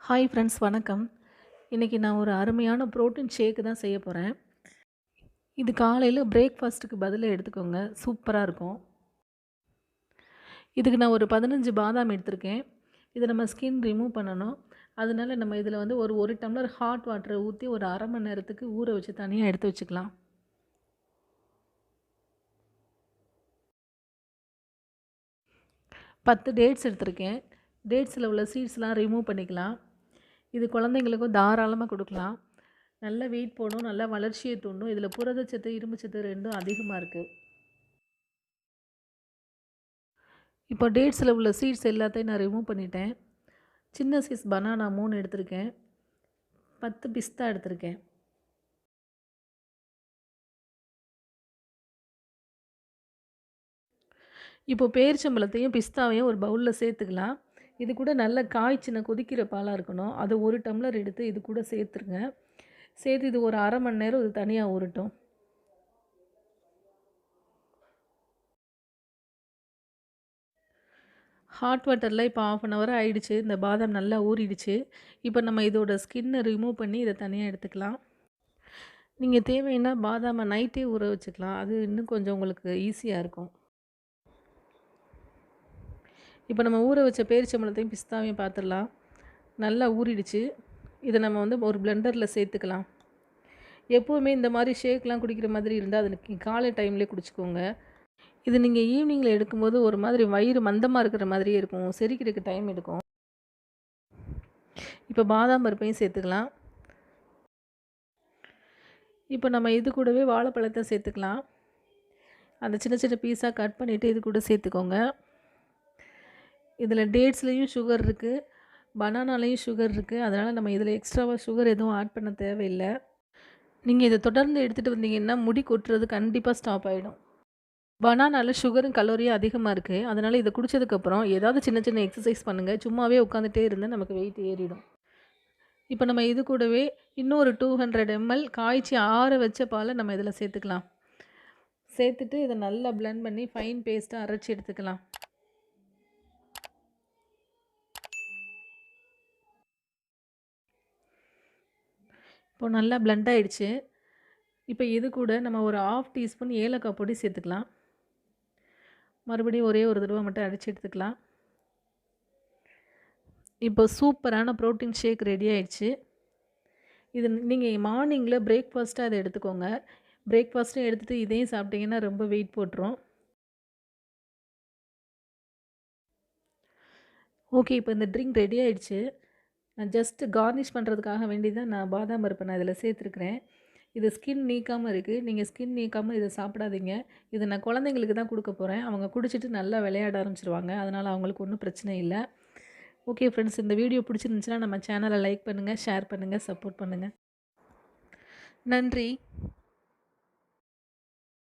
Hi friends வணக்கம். இன்றைக்கி நான் ஒரு அருமையான புரோட்டீன் ஷேக் தான் செய்ய போகிறேன். இது காலையில் பிரேக்ஃபாஸ்ட்டுக்கு பதிலாக எடுத்துக்கோங்க. சூப்பராக இருக்கும். இதுக்கு நான் ஒரு 15 பாதாம் எடுத்திருக்கேன். இதை நம்ம ஸ்கின் ரிமூவ் பண்ணணும். அதனால நம்ம இதில் வந்து ஒரு டம்ளர் ஹாட் வாட்டரை ஊற்றி ஒரு அரை மணி நேரத்துக்கு ஊற வச்சு தனியாக எடுத்து வச்சுக்கலாம். பத்து டேட்ஸ் எடுத்திருக்கேன். டேட்ஸில் உள்ள சீட்ஸ்லாம் ரிமூவ் பண்ணிக்கலாம். இது குழந்தைங்களுக்கும் தாராளமாக கொடுக்கலாம். நல்ல வெயிட் போடும், நல்லா வளர்ச்சியை தூண்டும். இதில் புரதச்சத்து, இரும்புச்சத்து ரெண்டும் அதிகமாக இருக்குது. இப்போ டேட்ஸில் உள்ள சீட்ஸ் எல்லாத்தையும் நான் ரிமூவ் பண்ணிட்டேன். சின்ன சைஸ் பனானா 3 எடுத்திருக்கேன். 10 பிஸ்தா எடுத்திருக்கேன். இப்போ பேரிச்சம்பழத்தையும் பிஸ்தாவையும் ஒரு பவுலில் சேர்த்துக்கலாம். இது கூட நல்ல காய்ச்சின கொதிக்கிற பாலாக இருக்கணும். அதை 1 டம்ளர் எடுத்து இது கூட சேர்த்துருங்க. சேர்த்து இது ஒரு அரை மணி நேரம் இது தனியாக ஊறட்டும். ஹாட் வாட்டரில் இப்போ 1/2 ஹவர் ஆயிடுச்சு. இந்த பாதாம் நல்லா ஊறிடுச்சு. இப்போ நம்ம இதோட ஸ்கின்னை ரிமூவ் பண்ணி இதை தனியாக எடுத்துக்கலாம். நீங்கள் தேவைன்னா பாதாமை நைட்டே ஊற வச்சுக்கலாம். அது இன்னும் கொஞ்சம் உங்களுக்கு ஈஸியாக இருக்கும். இப்போ நம்ம ஊற வச்ச பேரிச்சம்பழத்தையும் பிஸ்தாவையும் பார்த்துடலாம். நல்லா ஊறிடுச்சு. இதை நம்ம வந்து ஒரு பிளெண்டரில் சேர்த்துக்கலாம். எப்போவுமே இந்த மாதிரி ஷேக்லாம் குடிக்கிற மாதிரி இருந்தால் அது காலை டைம்லேயே குடிச்சிக்கோங்க. இது நீங்கள் ஈவினிங்கில் எடுக்கும்போது ஒரு மாதிரி வயிறு மந்தமாக இருக்கிற மாதிரியே இருக்கும். செரிக்கிறதுக்கு டைம் எடுக்கும். இப்போ பாதாம் பருப்பையும் சேர்த்துக்கலாம். இப்போ நம்ம இது கூடவே வாழைப்பழத்தை சேர்த்துக்கலாம். அந்த சின்ன சின்ன பீஸாக கட் பண்ணிவிட்டு இது கூட சேர்த்துக்கோங்க. இதில் டேட்ஸ்லேயும் சுகர் இருக்குது, பனானாலேயும் சுகர் இருக்குது. அதனால் நம்ம இதில் எக்ஸ்ட்ராவாக சுகர் எதுவும் ஆட் பண்ண தேவையில்லை. நீங்கள் இதை தொடர்ந்து எடுத்துகிட்டு வந்தீங்கன்னா முடி கொட்டுறது கண்டிப்பாக ஸ்டாப் ஆகிடும். பனானாவில் சுகரும் கலோரியும் அதிகமாக இருக்குது. அதனால் இதை குடித்ததுக்கப்புறம் ஏதாவது சின்ன சின்ன எக்ஸசைஸ் பண்ணுங்கள். சும்மாவே உட்காந்துட்டே இருந்தால் நமக்கு வெயிட் ஏறிடும். இப்போ நம்ம இது கூடவே இன்னும் ஒரு 200 ml காய்ச்சி ஆற வச்ச பாலை நம்ம இதில் சேர்த்துக்கலாம். சேர்த்துட்டு இதை நல்லா பிளெண்ட் பண்ணி ஃபைன் பேஸ்ட்டாக அரைச்சி எடுத்துக்கலாம். இப்போது நல்லா பிளெண்ட் ஆகிடுச்சு. இப்போ இது கூட நம்ம ஒரு 1/2 டீஸ்பூன் ஏலக்காய் பொடி சேர்த்துக்கலாம். மறுபடியும் ஒரே ஒரு தடவை மட்டும் அரைச்சி எடுத்துக்கலாம். இப்போ சூப்பரான ப்ரோட்டீன் ஷேக் ரெடி ஆயிடுச்சு. இது நீங்கள் மார்னிங்கில் பிரேக்ஃபாஸ்ட்டாக அதை எடுத்துக்கோங்க. பிரேக்ஃபாஸ்ட்டும் எடுத்துகிட்டு இதையும் சாப்பிட்டிங்கன்னா ரொம்ப வெயிட் போட்டுரும். ஓகே, இப்போ இந்த ட்ரிங்க் ரெடி ஆகிடுச்சு. நான் ஜஸ்ட்டு கார்னிஷ் பண்ணுறதுக்காக வேண்டி தான் நான் பாதாம் பருப்பை நான் இதில் சேர்த்துருக்குறேன். இது ஸ்கின் நீக்காமல் இருக்குது. நீங்கள் ஸ்கின் நீக்காமல் இதை சாப்பிடாதீங்க. இதை நான் குழந்தைங்களுக்கு தான் கொடுக்க போகிறேன். அவங்க குடிச்சிட்டு நல்லா விளையாட ஆரம்பிச்சிருவாங்க. அதனால் அவங்களுக்கு ஒன்றும் பிரச்சனை இல்லை. ஓகே ஃப்ரெண்ட்ஸ், இந்த வீடியோ பிடிச்சிருந்துச்சுன்னா நம்ம சேனலை லைக் பண்ணுங்கள், ஷேர் பண்ணுங்கள், சப்போர்ட் பண்ணுங்கள். நன்றி.